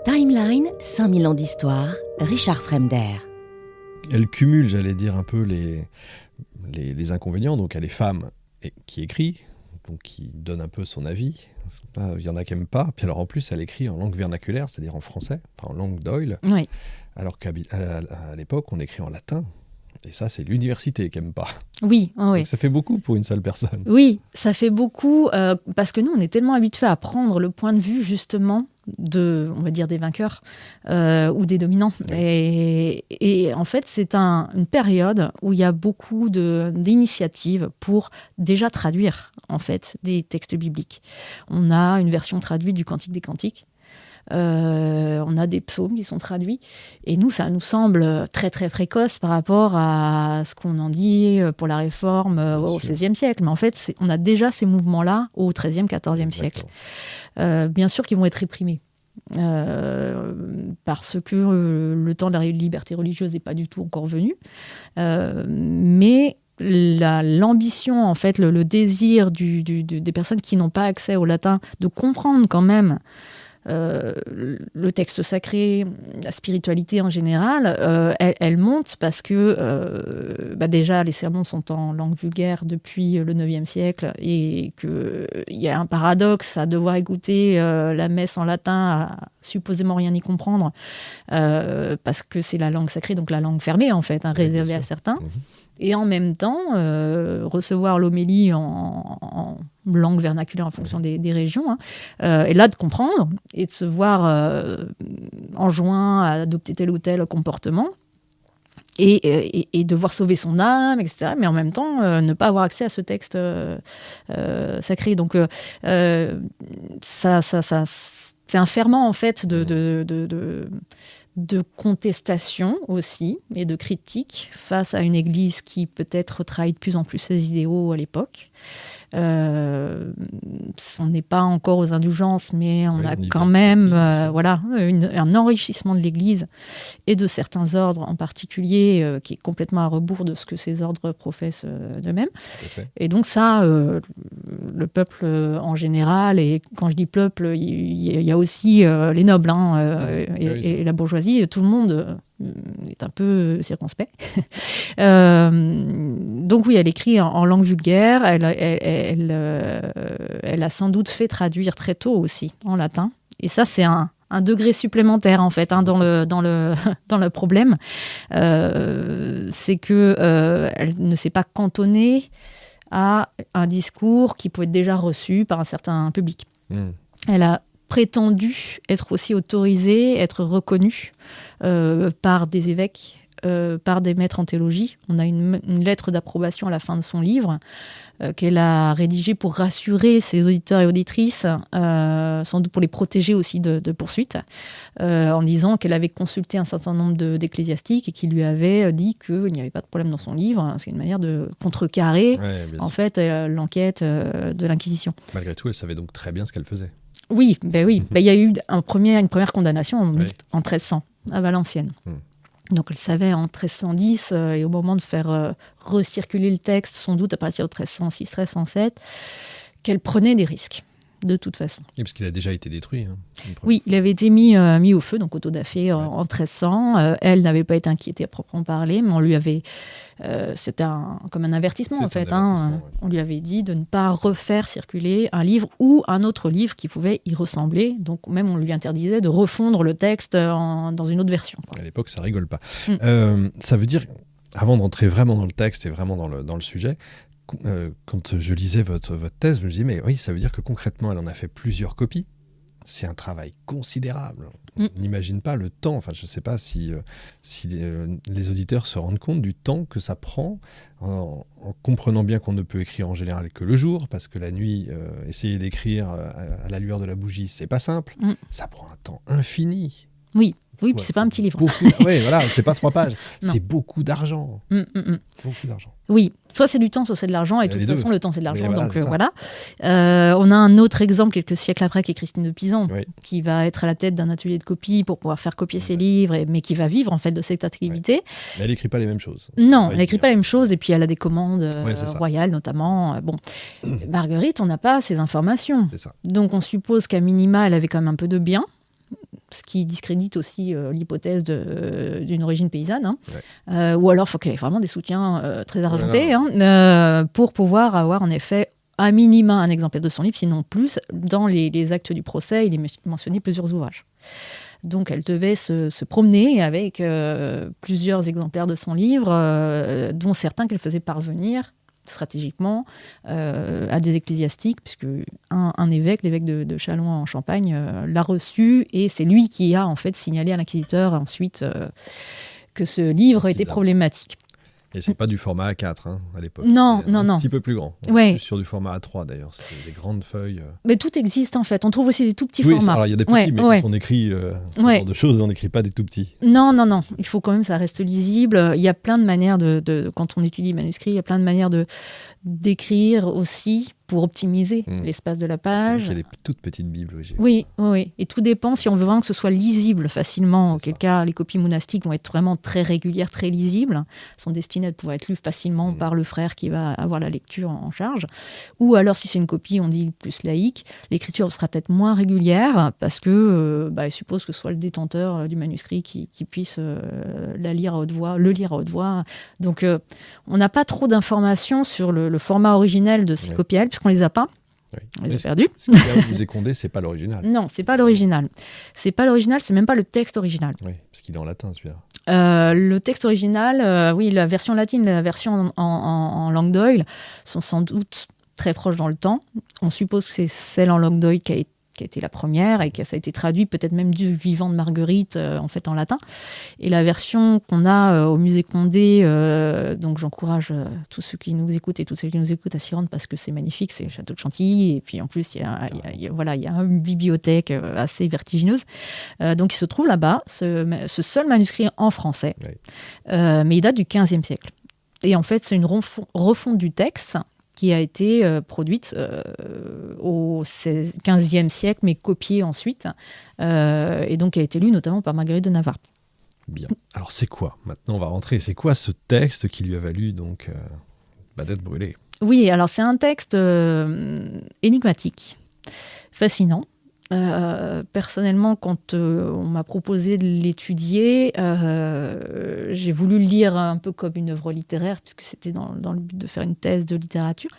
Timeline, 5000 ans d'histoire, Richard Fremder. Elle cumule, j'allais dire, un peu les inconvénients. Donc elle est femme qui écrit, donc qui donne un peu son avis. Il y en a qui n'aiment pas. Puis alors en plus, elle écrit en langue vernaculaire, c'est-à-dire en français, enfin en langue d'Oil. Oui. Alors qu'à l'époque, on écrit en latin. Et ça, c'est l'université qui n'aime pas. Oui, oui. Donc ça fait beaucoup pour une seule personne. Oui, ça fait beaucoup parce que nous, on est tellement habitués à prendre le point de vue, justement, on va dire, des vainqueurs ou des dominants. Oui. Et en fait, c'est une période où il y a beaucoup d'initiatives pour déjà traduire, en fait, des textes bibliques. On a une version traduite du Cantique des Cantiques. On a des psaumes qui sont traduits et nous, ça nous semble très très précoce par rapport à ce qu'on en dit pour la réforme au XVIe siècle, mais en fait on a déjà ces mouvements-là au XIIIe, XIVe siècle, bien sûr qu'ils vont être réprimés parce que le temps de la liberté religieuse n'est pas du tout encore venu, mais l'ambition, en fait, le désir des personnes qui n'ont pas accès au latin de comprendre quand même le texte sacré, la spiritualité en général, elle monte parce que déjà les sermons sont en langue vulgaire depuis le IXe siècle et qu'il y a un paradoxe à devoir écouter la messe en latin, à supposément rien y comprendre, parce que c'est la langue sacrée, donc la langue fermée en fait, réservée à certains. Et en même temps, recevoir l'homélie en langue vernaculaire en fonction des régions, et là de comprendre et de se voir enjoint à adopter tel ou tel comportement et devoir sauver son âme, etc. Mais en même temps, ne pas avoir accès à ce texte sacré. Donc ça, c'est un ferment en fait de contestation aussi et de critique face à une église qui peut-être trahit de plus en plus ses idéaux à l'époque. On n'est pas encore aux indulgences, mais on a quand même un enrichissement de l'église et de certains ordres en particulier qui est complètement à rebours de ce que ces ordres professent d'eux-mêmes. Et donc ça, le peuple en général, et quand je dis peuple, il y a aussi les nobles et la bourgeoisie, tout le monde est un peu circonspect. Donc oui, elle écrit en langue vulgaire, elle a sans doute fait traduire très tôt aussi en latin, et ça c'est un degré supplémentaire en fait dans le problème, c'est que elle ne s'est pas cantonnée à un discours qui pouvait être déjà reçu par un certain public. Elle a prétendu être aussi autorisée, être reconnue par des évêques, par des maîtres en théologie. On a une lettre d'approbation à la fin de son livre qu'elle a rédigée pour rassurer ses auditeurs et auditrices, sans doute pour les protéger aussi de poursuites, en disant qu'elle avait consulté un certain nombre d'ecclésiastiques et qui lui avaient dit qu'il n'y avait pas de problème dans son livre. C'est une manière de contrecarrer en fait, l'enquête de l'Inquisition. Malgré tout, elle savait donc très bien ce qu'elle faisait. Oui. Il y a eu une première condamnation en 1300 à Valenciennes. Donc elle savait en 1310, et au moment de faire recirculer le texte, sans doute à partir de 1306, 1307, qu'elle prenait des risques, de toute façon. Oui, parce qu'il a déjà été détruit. Oui, il avait été mis au feu, donc autodafé en 1300. Elle n'avait pas été inquiétée à proprement parler, mais on lui avait... c'était comme un avertissement, en fait. On lui avait dit de ne pas refaire circuler un livre ou un autre livre qui pouvait y ressembler. Donc même on lui interdisait de refondre le texte dans une autre version. À l'époque, ça rigole pas. Ça veut dire, avant d'entrer vraiment dans le texte et vraiment dans le sujet, quand je lisais votre thèse, je me disais, mais oui, ça veut dire que concrètement, elle en a fait plusieurs copies. C'est un travail considérable. On n'imagine pas le temps. Enfin, je ne sais pas si les auditeurs se rendent compte du temps que ça prend, en comprenant bien qu'on ne peut écrire en général que le jour, parce que la nuit, essayer d'écrire à la lueur de la bougie, c'est pas simple. Ça prend un temps infini. Oui, puis c'est pas un petit livre. Oui, voilà, c'est pas 3 pages. C'est beaucoup d'argent. Beaucoup d'argent. Oui, soit c'est du temps, soit c'est de l'argent, et de toute façon, le temps c'est de l'argent, voilà, on a un autre exemple quelques siècles après, qui est Christine de Pisan, qui va être à la tête d'un atelier de copie pour pouvoir faire copier ses livres, mais qui va vivre en fait de cette activité. Mais elle n'écrit pas les mêmes choses. Non, elle n'écrit pas les mêmes choses, et puis elle a des commandes royales notamment. Marguerite, on n'a pas ces informations. C'est ça. Donc on suppose qu'à minima, elle avait quand même un peu de biens. ce qui discrédite aussi l'hypothèse d'une origine paysanne. Ou alors, il faut qu'elle ait vraiment des soutiens très argentés pour pouvoir avoir en effet à minima un exemplaire de son livre, sinon plus. Dans les actes du procès, il est mentionné plusieurs ouvrages. Donc, elle devait se promener avec plusieurs exemplaires de son livre, dont certains qu'elle faisait parvenir stratégiquement à des ecclésiastiques, puisque un évêque, l'évêque de Châlons en Champagne, l'a reçu, et c'est lui qui a en fait signalé à l'inquisiteur ensuite que ce livre était problématique. Et c'est pas du format A4 à l'époque. Non. Un petit peu plus grand. Ouais. Plus sur du format A3 d'ailleurs. C'est des grandes feuilles. Mais tout existe en fait. On trouve aussi des tout petits formats. Alors il y a des petits, mais quand on écrit ce genre de choses, on n'écrit pas des tout petits. Non. Il faut quand même que ça reste lisible. Il y a plein de manières quand on étudie manuscrits, il y a plein de manières d'écrire aussi pour optimiser l'espace de la page. Il y a des toutes petites bibles. Oui. Et tout dépend si on veut vraiment que ce soit lisible facilement. Auquel cas, les copies monastiques vont être vraiment très régulières, très lisibles. Elles sont destinées à pouvoir être lues facilement par le frère qui va avoir la lecture en charge. Ou alors, si c'est une copie, on dit plus laïque, l'écriture sera peut-être moins régulière parce que elle suppose que ce soit le détenteur du manuscrit qui puisse le lire à haute voix. Donc, on n'a pas trop d'informations sur le format originel de ces copies, puisqu'on ne les a pas. On les a perdus. Ce que vous ai condé, c'est pas l'original. Non, c'est pas l'original. C'est même pas le texte original. Oui, parce qu'il est en latin, celui-là. Le texte original, la version latine et la version en langue d'oïl sont sans doute très proches dans le temps. On suppose que c'est celle en langue d'oïl qui a été la première et que ça a été traduit peut-être même du vivant de Marguerite en latin. Et la version qu'on a au musée Condé, donc j'encourage tous ceux qui nous écoutent et toutes celles qui nous écoutent à s'y rendre parce que c'est magnifique, c'est le château de Chantilly, et puis en plus il y a une bibliothèque assez vertigineuse. Donc il se trouve là-bas, ce seul manuscrit en français, mais il date du XVe siècle. Et en fait c'est une refonte du texte qui a été produite au XVe siècle, mais copiée ensuite, et donc a été lue notamment par Marguerite de Navarre. Bien. Alors c'est quoi ? Maintenant, on va rentrer. C'est quoi ce texte qui lui a valu donc d'être brûlé ? Oui, alors c'est un texte énigmatique, fascinant. Personnellement, quand on m'a proposé de l'étudier, j'ai voulu le lire un peu comme une œuvre littéraire, puisque c'était dans le but de faire une thèse de littérature.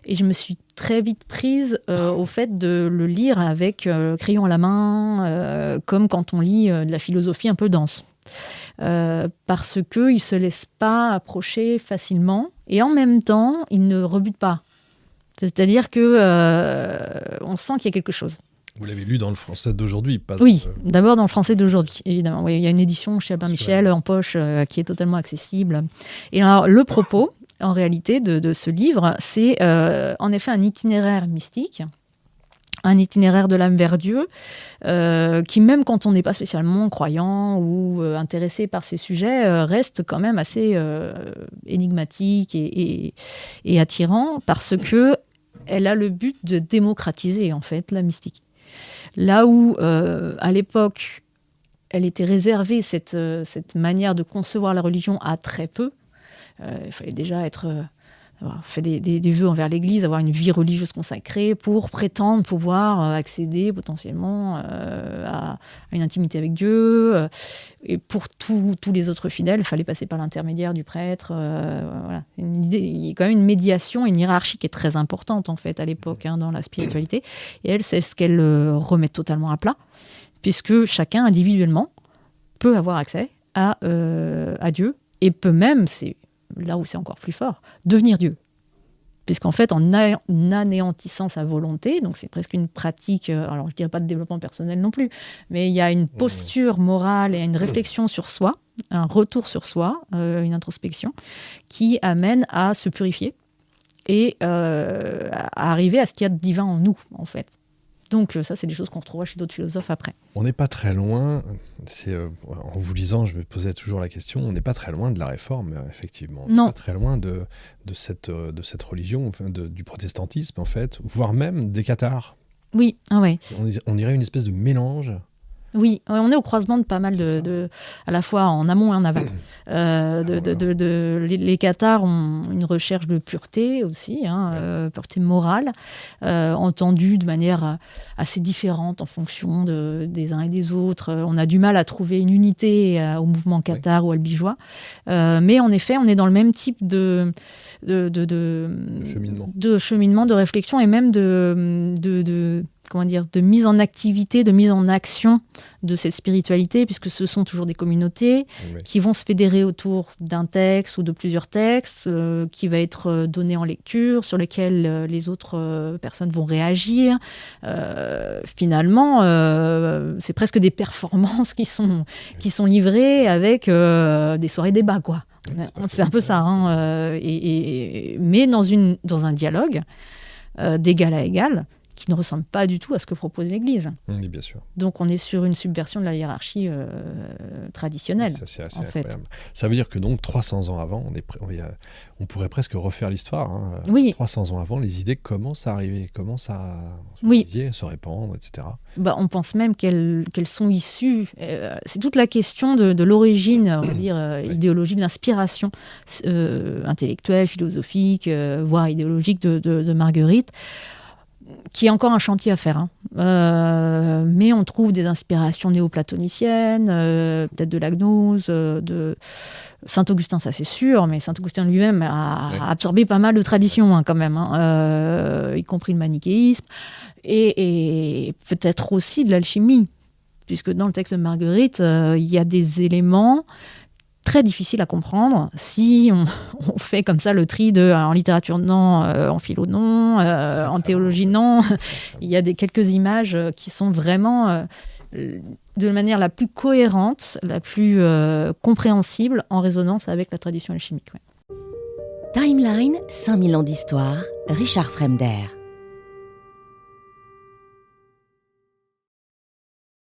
Et je me suis très vite prise au fait de le lire avec crayon à la main, comme quand on lit de la philosophie un peu dense. Parce qu'il ne se laisse pas approcher facilement, et en même temps, il ne rebute pas. C'est-à-dire qu'on sent qu'il y a quelque chose. Vous l'avez lu dans le français d'aujourd'hui, pas Oui, d'abord dans le français d'aujourd'hui, évidemment. Oui, il y a une édition chez Albin Michel en poche qui est totalement accessible. Et alors, le propos, en réalité, de ce livre, c'est en effet un itinéraire mystique, un itinéraire de l'âme vers Dieu, qui, même quand on n'est pas spécialement croyant ou intéressé par ces sujets, reste quand même assez énigmatique et attirant, parce que elle a le but de démocratiser, en fait, la mystique. Là où, à l'époque, elle était réservée, cette manière de concevoir la religion, à très peu. Il fallait déjà avoir fait des vœux envers l'Église, avoir une vie religieuse consacrée pour prétendre pouvoir accéder potentiellement à une intimité avec Dieu. Et pour tous les autres fidèles, il fallait passer par l'intermédiaire du prêtre. Voilà. Il y a quand même une médiation, une hiérarchie qui est très importante en fait à l'époque dans la spiritualité. Et elle, c'est ce qu'elle remet totalement à plat, puisque chacun individuellement peut avoir accès à Dieu et peut même, c'est là où c'est encore plus fort, devenir Dieu. Puisqu'en fait, en anéantissant sa volonté, donc c'est presque une pratique, alors je ne dirais pas de développement personnel non plus, mais il y a une posture morale et une réflexion sur soi, un retour sur soi, une introspection, qui amène à se purifier et à arriver à ce qu'il y a de divin en nous, en fait. Donc ça, c'est des choses qu'on retrouvera chez d'autres philosophes après. On n'est pas très loin, en vous lisant, je me posais toujours la question, on n'est pas très loin de la Réforme, effectivement. On n'est pas très loin de cette religion, enfin, du protestantisme, en fait, voire même des cathares. Oui, ah ouais. On dirait une espèce de mélange Oui, on est au croisement de pas mal à la fois en amont et en aval. Les cathares ont une recherche de pureté aussi, pureté morale, entendue de manière assez différente en fonction des uns et des autres. On a du mal à trouver une unité au mouvement cathare ou albigeois. Mais en effet, on est dans le même type de cheminement, de réflexion et même de mise en activité, de mise en action de cette spiritualité, puisque ce sont toujours des communautés qui vont se fédérer autour d'un texte ou de plusieurs textes qui va être donné en lecture, sur lesquels les autres personnes vont réagir. Finalement, c'est presque des performances qui sont livrées avec des soirées débats, quoi. C'est un peu ça, mais dans un dialogue d'égal à égal, qui ne ressemble pas du tout à ce que propose l'Église. Oui, bien sûr. Donc on est sur une subversion de la hiérarchie traditionnelle. C'est assez incroyable. Ça veut dire que donc 300 ans avant, on pourrait presque refaire l'histoire. Oui. 300 ans avant, les idées commencent à arriver, commencent à se répandre, etc. On pense même qu'elles sont issues. C'est toute la question de l'origine, on va dire, idéologique, de l'inspiration intellectuelle, philosophique, voire idéologique de Marguerite, qui est encore un chantier à faire. Mais on trouve des inspirations néoplatoniciennes, peut-être de la gnose, de Saint-Augustin, ça c'est sûr, mais Saint-Augustin lui-même a absorbé pas mal de traditions quand même, y compris le manichéisme, et peut-être aussi de l'alchimie, puisque dans le texte de Marguerite, il y a des éléments très difficile à comprendre si on fait comme ça le tri en littérature non, en philo non, en théologie non. Il y a quelques images qui sont vraiment de manière la plus cohérente, la plus compréhensible, en résonance avec la tradition alchimique. Timeline, 5000 ans d'histoire, Richard Fremder.